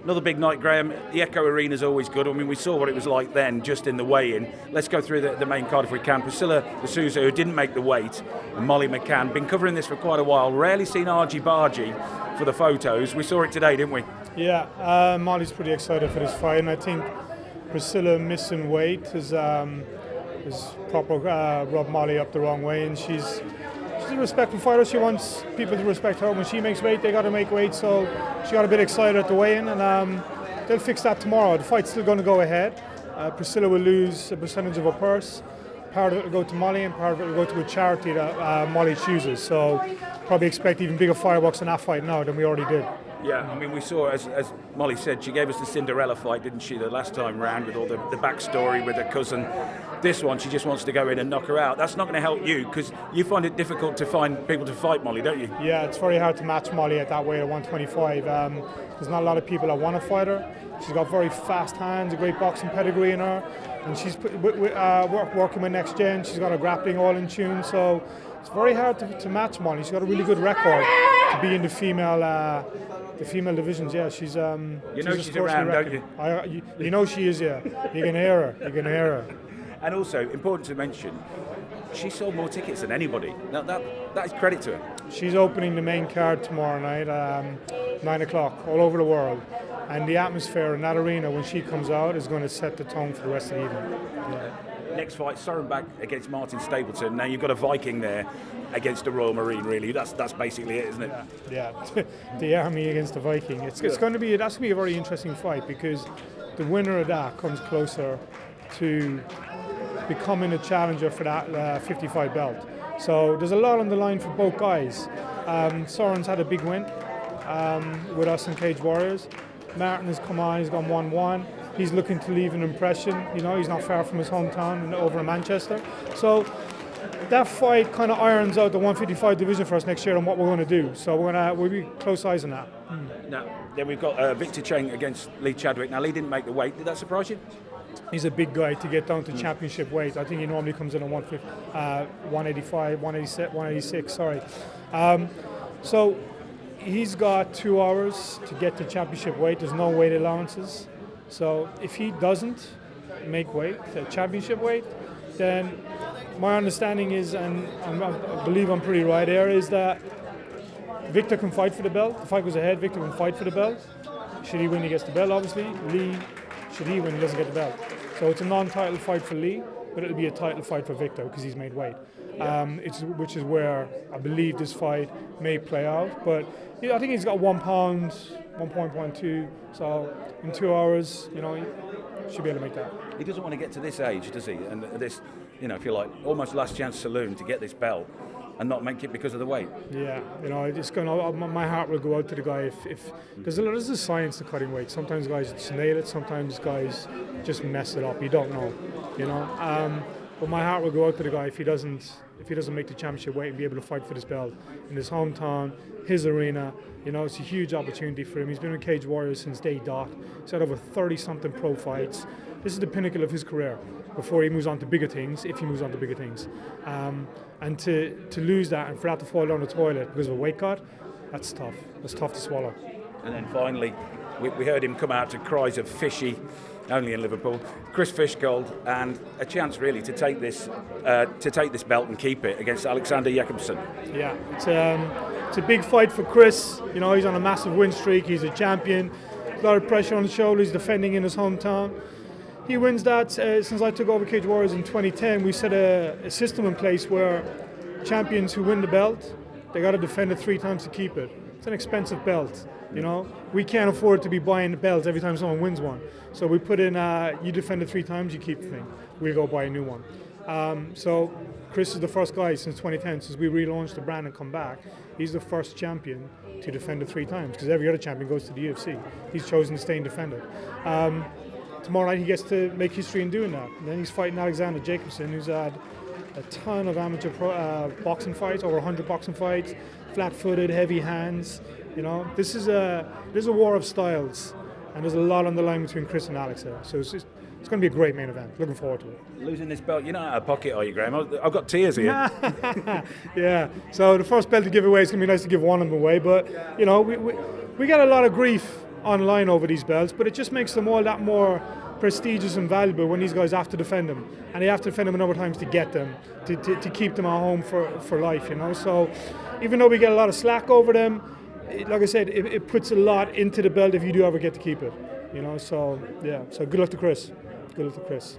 Another big night, Graham. The Echo Arena is always good. I mean, we saw what it was like then, just in the weigh-in. Let's go through the main card if we can. Priscilla D'Souza, who didn't make the weight, and Molly McCann. Been covering this for quite a while. Rarely seen argy-bargy for the photos. We saw it today, didn't we? Yeah, Molly's pretty excited for this fight, and I think Priscilla missing weight has proper rubbed Molly up the wrong way, and she's a respectful fighter. She wants people to respect her. When she makes weight, they got to make weight. So she got a bit excited at the weigh-in, and they'll fix that tomorrow. The fight's still going to go ahead. Priscilla will lose a percentage of her purse. Part of it will go to Molly, and part of it will go to a charity that Molly chooses. So probably expect even bigger fireworks in that fight now than we already did. Yeah, I mean, we saw, as Molly said, she gave us the Cinderella fight, didn't she, the last time round, with all the backstory with her cousin. This one, she just wants to go in and knock her out. That's not going to help you, because you find it difficult to find people to fight Molly, don't you? Yeah, it's very hard to match Molly at that weight at 125. There's not a lot of people that want to fight her. She's got very fast hands, a great boxing pedigree in her, and she's working with Next Gen. She's got her grappling all in tune, so it's very hard to match Molly. She's got a really good record to be in the female divisions. Yeah, she's you know she's around, don't you? You know she is. Yeah, you can hear her. And also, important to mention, she sold more tickets than anybody. Now that is credit to her. She's opening the main card tomorrow night, 9 o'clock, all over the world. And the atmosphere in that arena when she comes out is going to set the tone for the rest of the evening. Yeah. Next fight, Soren back against Martin Stapleton. Now you've got a Viking there against a Royal Marine. Really, that's basically it, isn't it? Yeah. The army against the Viking. That's going to be a very interesting fight, because the winner of that comes closer to becoming a challenger for that 55 belt. So there's a lot on the line for both guys. Soren's had a big win with us in Cage Warriors. Martin has come on, he's gone 1-1. He's looking to leave an impression. You know, he's not far from his hometown over in Manchester. So that fight kind of irons out the 155 division for us next year and what we're going to do. So we'll be close eyes on that. Now, then we've got Victor Cheng against Lee Chadwick. Now, Lee didn't make the weight. Did that surprise you? He's a big guy to get down to championship weight. I think he normally comes in at 185, 186, sorry. So he's got 2 hours to get to championship weight. There's no weight allowances. So if he doesn't make weight, championship weight, then my understanding is, and I believe I'm pretty right there, is that Victor can fight for the belt. The fight goes ahead, Victor can fight for the belt. Should he win, he gets the belt, obviously. Lee, should he win, he doesn't get the belt. So it's a non-title fight for Lee, but it'll be a title fight for Victor because he's made weight. Which is where I believe this fight may play out. But I think he's got 1 pound, 1.12. So in 2 hours, he should be able to make that. He doesn't want to get to this age, does he? And this, if you like, almost last chance saloon to get this belt and not make it because of the weight. Yeah, it's my heart will go out to the guy if there's a science to cutting weight. Sometimes guys just nail it, sometimes guys just mess it up. You don't know, But my heart will go out to the guy if he doesn't make the championship weight and be able to fight for this belt in his hometown, his arena. It's a huge opportunity for him. He's been in Cage Warriors since day dot. He's had over 30-something pro fights. This is the pinnacle of his career before he moves on to bigger things, if he moves on to bigger things. And to lose that and for that to fall down the toilet because of a weight cut, that's tough. That's tough to swallow. And then finally, we heard him come out to cries of fishy, only in Liverpool. Chris Fishgold, and a chance really to take this belt and keep it against Alexander Jakobsen. Yeah, it's a big fight for Chris. He's on a massive win streak. He's a champion. A lot of pressure on his shoulders. Defending in his hometown. He wins that. Since I took over Cage Warriors in 2010, we set a system in place where champions who win the belt, they got to defend it 3 times to keep it. It's an expensive belt. We can't afford to be buying the belts every time someone wins one. So we put in, you defend it 3 times, you keep the thing. We'll go buy a new one. So Chris is the first guy since 2010, since we relaunched the brand and come back. He's the first champion to defend it 3 times, because every other champion goes to the UFC. He's chosen to stay and defend it. Tomorrow night he gets to make history in doing that. And then he's fighting Alexander Jakobsen, who's had a ton of amateur boxing fights, over 100 boxing fights, flat-footed, heavy hands. This is a war of styles, and there's a lot on the line between Chris and Alex there. So it's going to be a great main event. Looking forward to it. Losing this belt, you're not out of pocket, are you, Graham? I've got tears here. Yeah. So the first belt to give away, it's going to be nice to give one of them away. But we got a lot of grief online over these belts, but it just makes them all that more prestigious and valuable when these guys have to defend them, and they have to defend them a number of times to get them, to keep them at home for life, you know. So even though we get a lot of slack over them, like I said, it puts a lot into the belt if you do ever get to keep it, you know. So yeah, so good luck to Chris. Good luck to Chris.